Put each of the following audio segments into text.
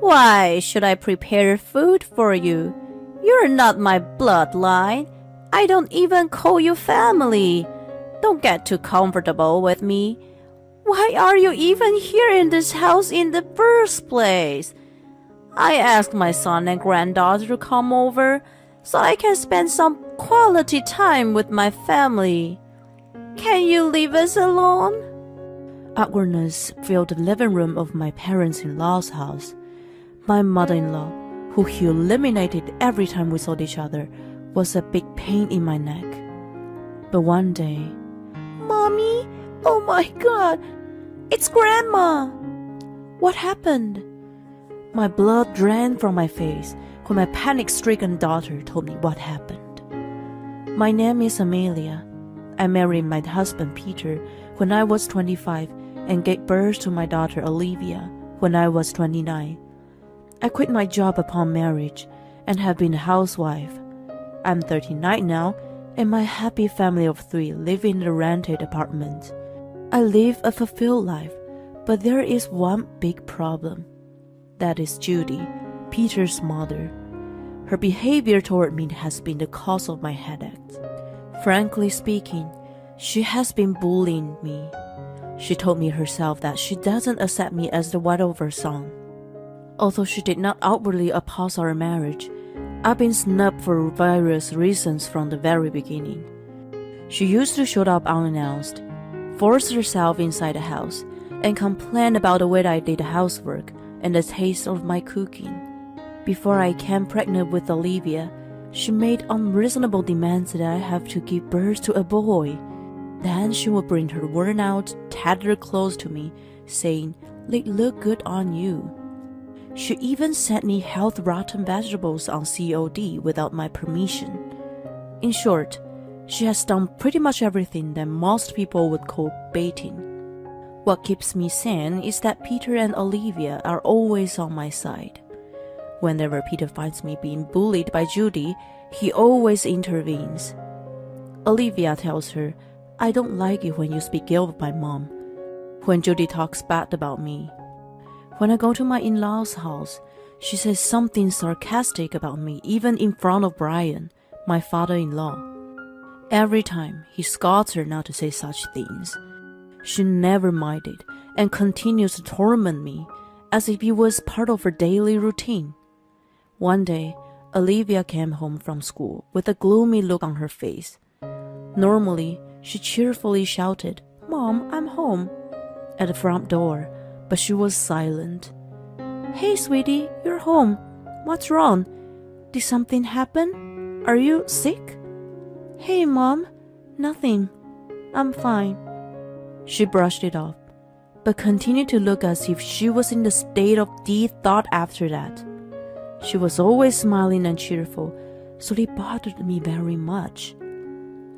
Why should I prepare food for you? You're not my bloodline. I don't even call you family. Don't get too comfortable with me. Why are you even here in this house in the first place? I asked my son and granddaughter to come over so I can spend some quality time with my family. Can you leave us alone? Awkwardness filled the living room of my parents-in-law's house. My mother-in-law, who he eliminated every time we saw each other, was a big pain in my neck. But one day, Mommy, oh my God, it's Grandma. what happened? My blood drained from my face when my panic-stricken daughter told me what happened. My name is Amelia. I married my husband Peter when I was 25 and gave birth to my daughter Olivia when I was 29. I quit my job upon marriage and have been a housewife. I'm 39 now, and my happy family of 3 live in a rented apartment. I live a fulfilled life, but there is one big problem. That is Judy, Peter's mother. Her behavior toward me has been the cause of my headaches. Frankly speaking, she has been bullying me. She told me herself that she doesn't accept me as the wife of her son. Although she did not outwardly oppose our marriage, I've been snubbed for various reasons from the very beginning. She used to show up unannounced, force herself inside the house, and complain about the way I did housework and the taste of my cooking. Before I came pregnant with Olivia, she made unreasonable demands that I have to give birth to a boy. Then she would bring her worn-out, tattered clothes to me, saying, "They look good on you." She even sent me health-rotten vegetables on COD without my permission. In short, she has done pretty much everything that most people would call baiting. What keeps me sane is that Peter and Olivia are always on my side. Whenever Peter finds me being bullied by Judy, he always intervenes. Olivia tells her, "I don't like it when you speak ill of my mom," when Judy talks bad about me. When I go to my in-laws' house, she says something sarcastic about me even in front of Brian, my father-in-law. Every time, he scolds her not to say such things. She never minded and continues to torment me as if it was part of her daily routine. One day, Olivia came home from school with a gloomy look on her face. Normally, she cheerfully shouted, "Mom, I'm home," at the front door, but she was silent. "Hey, sweetie, you're home. What's wrong? Did something happen? Are you sick?" "Hey, Mom, nothing. I'm fine." She brushed it off, but continued to look as if she was in the state of deep thought after that. She was always smiling and cheerful, so it bothered me very much.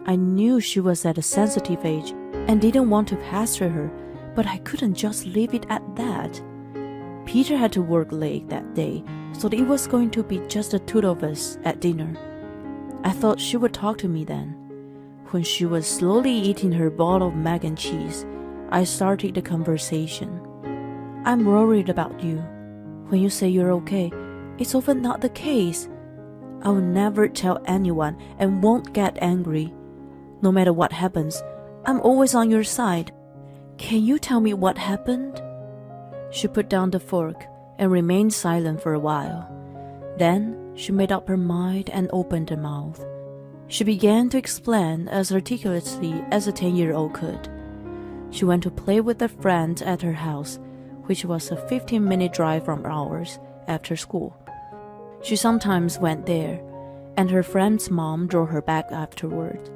I knew she was at a sensitive age and didn't want to pester her, but I couldn't just leave it at that. Peter had to work late that day, so it was going to be just the 2 of us at dinner. I thought she would talk to me then. When she was slowly eating her bowl of mac and cheese, I started the conversation. "I'm worried about you. When you say you're okay, it's often not the case. I will never tell anyone and won't get angry. No matter what happens, I'm always on your side. Can you tell me what happened?" She put down the fork and remained silent for a while. Then she made up her mind and opened her mouth. She began to explain as articulately as a 10-year-old could. She went to play with a friend at her house, which was a 15-minute drive from ours, after school. She sometimes went there, and her friend's mom drove her back afterward.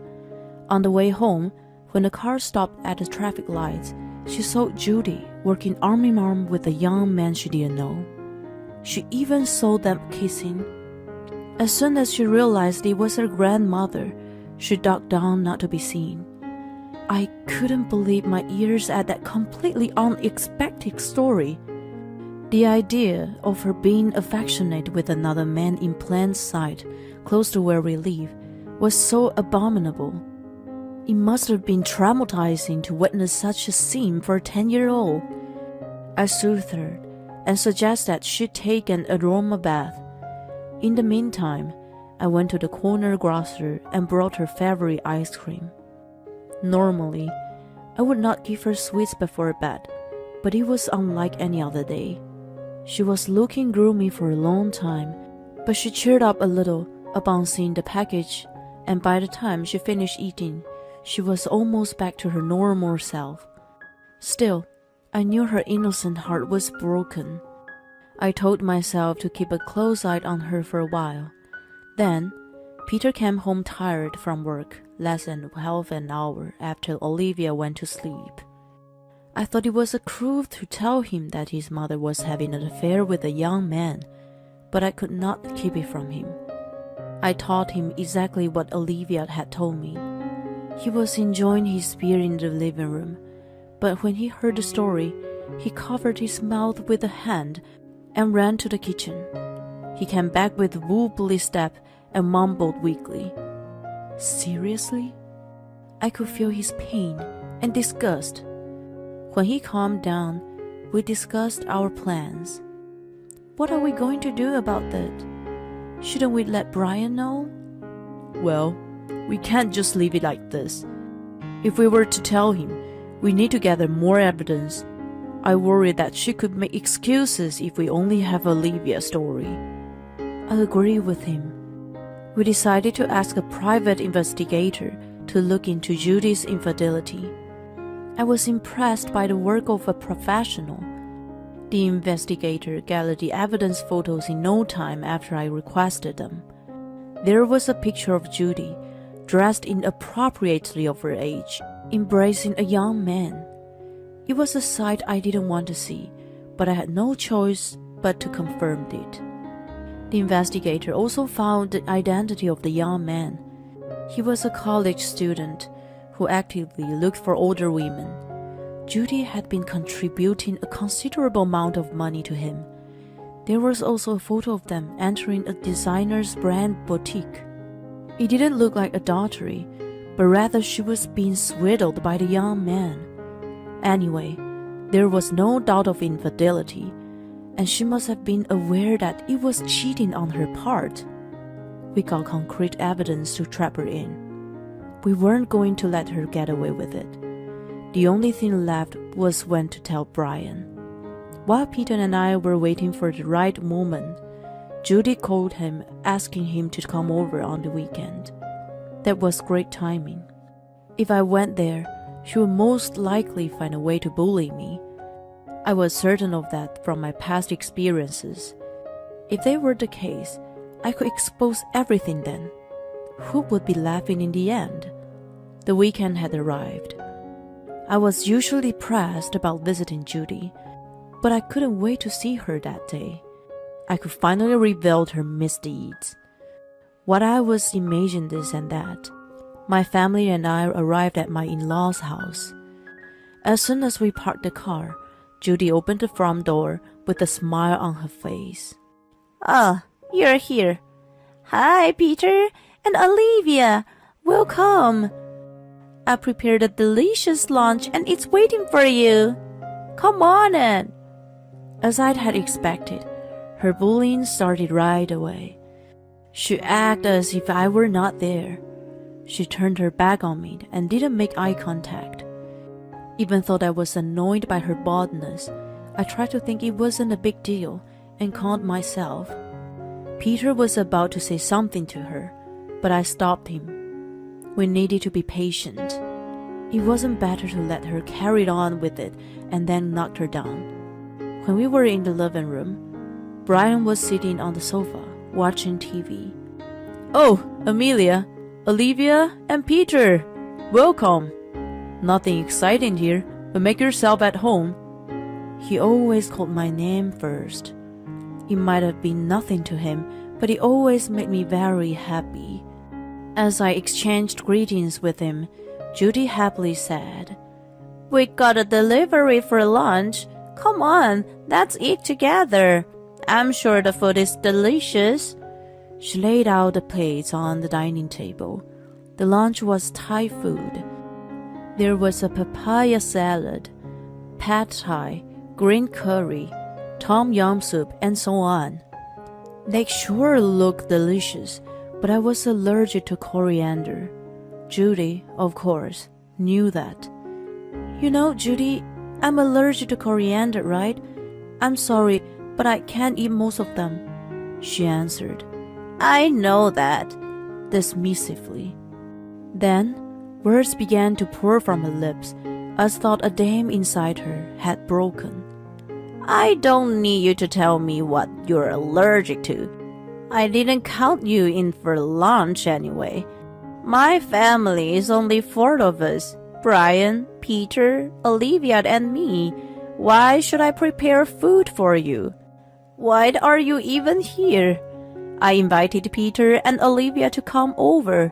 On the way home, when the car stopped at the traffic lights, she saw Judy working arm in arm with a young man she didn't know. She even saw them kissing. As soon as she realized it was her grandmother, she ducked down not to be seen. I couldn't believe my ears at that completely unexpected story. The idea of her being affectionate with another man in plain sight, close to where we live, was so abominable. It must have been traumatizing to witness such a scene for a 10-year-old. I soothed her and suggested that she take an aroma bath. In the meantime, I went to the corner grocer and brought her favorite ice cream. Normally, I would not give her sweets before bed, but it was unlike any other day. She was looking gloomy for a long time, but she cheered up a little upon seeing the package, and by the time she finished eating, she was almost back to her normal self. Still, I knew her innocent heart was broken. I told myself to keep a close eye on her for a while. Then, Peter came home tired from work less than half an hour after Olivia went to sleep. I thought it was cruel to tell him that his mother was having an affair with a young man, but I could not keep it from him. I told him exactly what Olivia had told me. He was enjoying his beer in the living room, but when he heard the story, he covered his mouth with a hand and ran to the kitchen. He came back with a wobbly step and mumbled weakly, "Seriously?" I could feel his pain and disgust. When he calmed down, we discussed our plans. What are we going to do about that? Shouldn't we let Brian know? Well, we can't just leave it like this. If we were to tell him, we need to gather more evidence. I worry that she could make excuses if we only have Olivia's story. I agree with him. We decided to ask a private investigator to look into Judy's infidelity. I was impressed by the work of a professional. The investigator gathered the evidence photos in no time after I requested them. There was a picture of Judy, dressed inappropriately of her age, embracing a young man. It was a sight I didn't want to see, but I had no choice but to confirm it. The investigator also found the identity of the young man. He was a college student who actively looked for older women. Judy had been contributing a considerable amount of money to him. There was also a photo of them entering a designer's brand boutique. It didn't look like adultery, but rather she was being swindled by the young man. Anyway, there was no doubt of infidelity, and she must have been aware that it was cheating on her part. We got concrete evidence to trap her in. We weren't going to let her get away with it. The only thing left was when to tell Brian. While Peter and I were waiting for the right moment, Judy called him asking him to come over on the weekend. That was great timing. If I went there, she would most likely find a way to bully me. I was certain of that from my past experiences. If they were the case, I could expose everything then. Who would be laughing in the end? The weekend had arrived. I was usually pressed about visiting Judy, but I couldn't wait to see her that day. I could finally reveal her misdeeds. What I was imagining this and that. My family and I arrived at my in-laws' house. As soon as we parked the car, Judy opened the front door with a smile on her face. "Ah, you're here. Hi, Peter and Olivia. Welcome. I prepared a delicious lunch and it's waiting for you. Come on in." As I had expected, her bullying started right away. She acted as if I were not there. She turned her back on me and didn't make eye contact. Even though I was annoyed by her boldness, I tried to think it wasn't a big deal and calmed myself. Peter was about to say something to her, but I stopped him. We needed to be patient. It wasn't better to let her carry on with it and then knock her down. When we were in the living room, Brian was sitting on the sofa, watching TV. "Oh, Amelia, Olivia, and Peter, welcome. Nothing exciting here, but make yourself at home." He always called my name first. It might have been nothing to him, but it always made me very happy. As I exchanged greetings with him, Judy happily said, "We got a delivery for lunch. Come on, let's eat together. I'm sure the food is delicious." She laid out the plates on the dining table. The lunch was Thai food. There was a papaya salad, pad thai, green curry, tom yum soup, and so on. They sure looked delicious, but I was allergic to coriander. Judy, of course, knew that. You know, Judy, I'm allergic to coriander, right? I'm sorry, but I can't eat most of them, she answered. I know that, dismissively. Then, words began to pour from her lips, as thought a dam inside her had broken. I don't need you to tell me what you're allergic to. I didn't count you in for lunch anyway. My family is only 4 of us. Brian, Peter, Olivia, and me. Why should I prepare food for you? Why are you even here? I invited Peter and Olivia to come over.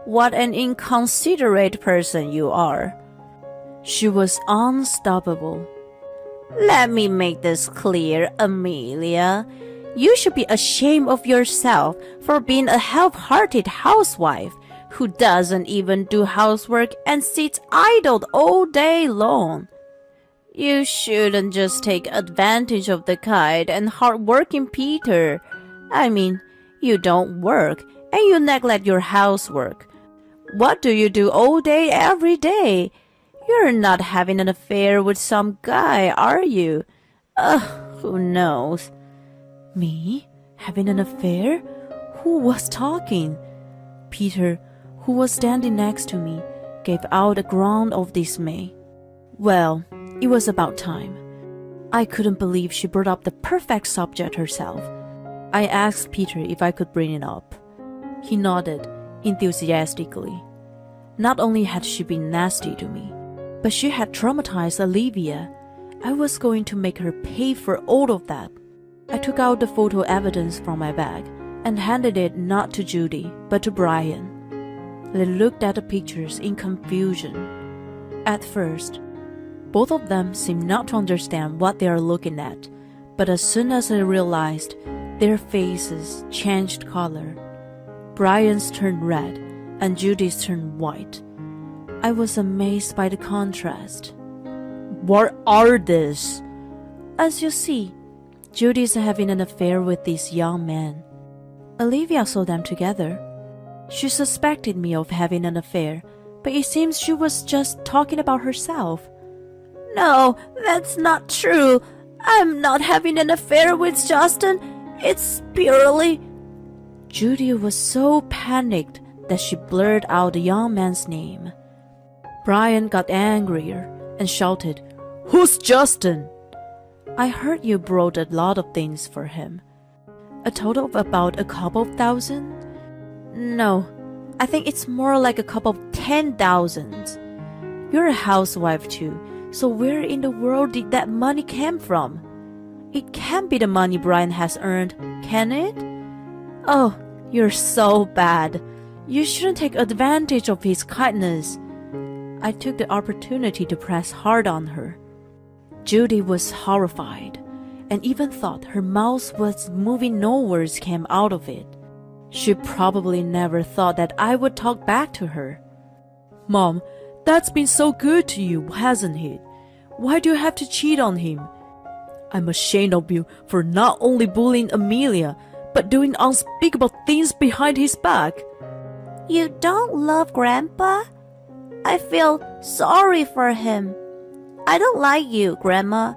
What an inconsiderate person you are. She was unstoppable. Let me make this clear, Amelia. You should be ashamed of yourself for being a half-hearted housewife who doesn't even do housework and sits idle all day long. You shouldn't just take advantage of the kind and hard-working Peter. I mean, you don't work and you neglect your housework. What do you do all day every day? You're not having an affair with some guy, are you? Who knows? Me? Having an affair? Who was talking? Peter, who was standing next to me, gave out a groan of dismay. Well, it was about time. I couldn't believe she brought up the perfect subject herself. I asked Peter if I could bring it up. He nodded enthusiastically. Not only had she been nasty to me, but she had traumatized Olivia. I was going to make her pay for all of that. I took out the photo evidence from my bag and handed it not to Judy, but to Brian. They looked at the pictures in confusion. At first, both of them seemed not to understand what they are looking at, but as soon as they realized, their faces changed color. Brian's turned red, and Judy's turned white. I was amazed by the contrast. What are these? As you see, Judy's having an affair with this young man. Olivia saw them together. She suspected me of having an affair, but it seems she was just talking about herself. No, that's not true. I'm not having an affair with Justin. It's purely... Judy was so panicked that she blurted out the young man's name. Brian got angrier and shouted, "Who's Justin?" I heard you brought a lot of things for him. A total of about a couple of thousand? No, I think it's more like a couple of 10,000. You're a housewife too, so where in the world did that money come from? It can't be the money Brian has earned, can it? Oh, you're so bad. You shouldn't take advantage of his kindness. I took the opportunity to press hard on her. Judy was horrified, and even thought her mouth was moving. No words came out of it. She probably never thought that I would talk back to her. Mom, that's been so good to you, hasn't it? Why do you have to cheat on him? I'm ashamed of you for not only bullying Amelia, but doing unspeakable things behind his back. You don't love Grandpa? I feel sorry for him. I don't like you, Grandma.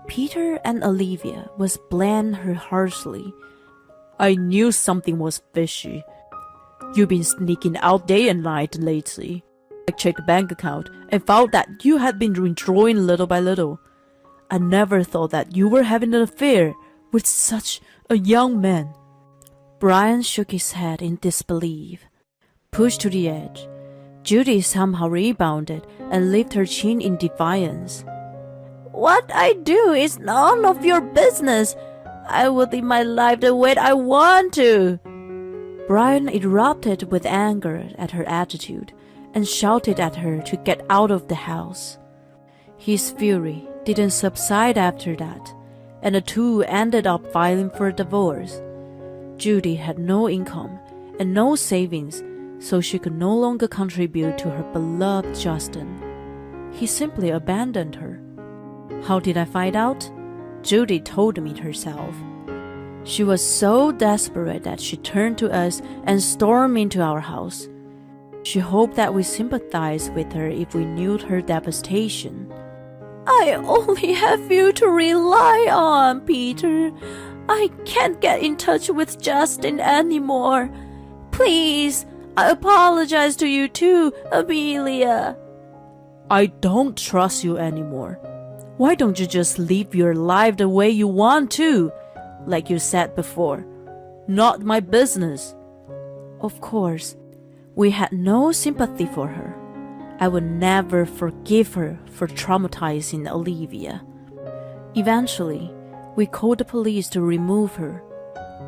Peter and Olivia was blamed her harshly. I knew something was fishy. You've been sneaking out day and night lately. I checked the bank account and found that you had been withdrawing little by little. I never thought that you were having an affair with such a young man. Brian shook his head in disbelief. Pushed to the edge, Judy somehow rebounded and lifted her chin in defiance. What I do is none of your business. I will live my life the way I want to. Brian erupted with anger at her attitude and shouted at her to get out of the house. His fury didn't subside after that, and the two ended up filing for a divorce. Judy had no income and no savings, so she could no longer contribute to her beloved Justin. He simply abandoned her. How did I find out? Judy told me herself. She was so desperate that she turned to us and stormed into our house. She hoped that we sympathized with her if we knew her devastation. I only have you to rely on, Peter. I can't get in touch with Justin anymore. Please, I apologize to you too, Amelia. I don't trust you anymore. Why don't you just live your life the way you want to? Like you said before, not my business. Of course, we had no sympathy for her. I would never forgive her for traumatizing Olivia. Eventually, we called the police to remove her.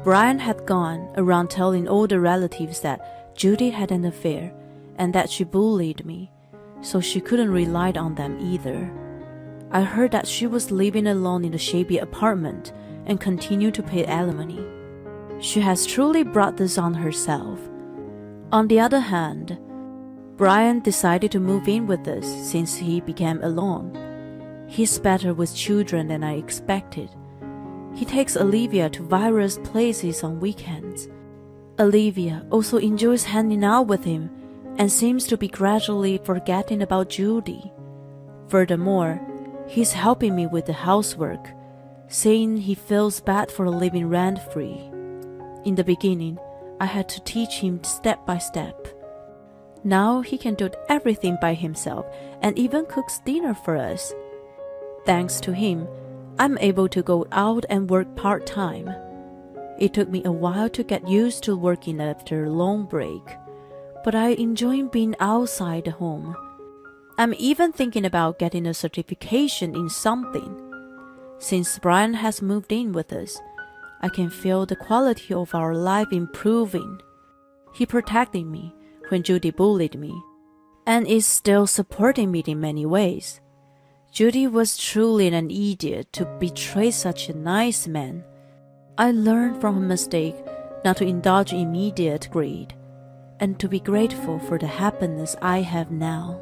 Brian had gone around telling all the relatives that Judy had an affair and that she bullied me, so she couldn't rely on them either. I heard that she was living alone in the shabby apartment and continued to pay alimony. She has truly brought this on herself. On the other hand, Brian decided to move in with us since he became alone. He's better with children than I expected. He takes Olivia to various places on weekends. Olivia also enjoys hanging out with him and seems to be gradually forgetting about Judy. Furthermore, he's helping me with the housework, saying he feels bad for living rent-free. In the beginning, I had to teach him step by step. Now he can do everything by himself and even cooks dinner for us. Thanks to him, I'm able to go out and work part-time. It took me a while to get used to working after a long break, but I enjoy being outside the home. I'm even thinking about getting a certification in something. Since Brian has moved in with us, I can feel the quality of our life improving. He protected me when Judy bullied me, and is still supporting me in many ways. Judy was truly an idiot to betray such a nice man. I learned from her mistake not to indulge in immediate greed, and to be grateful for the happiness I have now.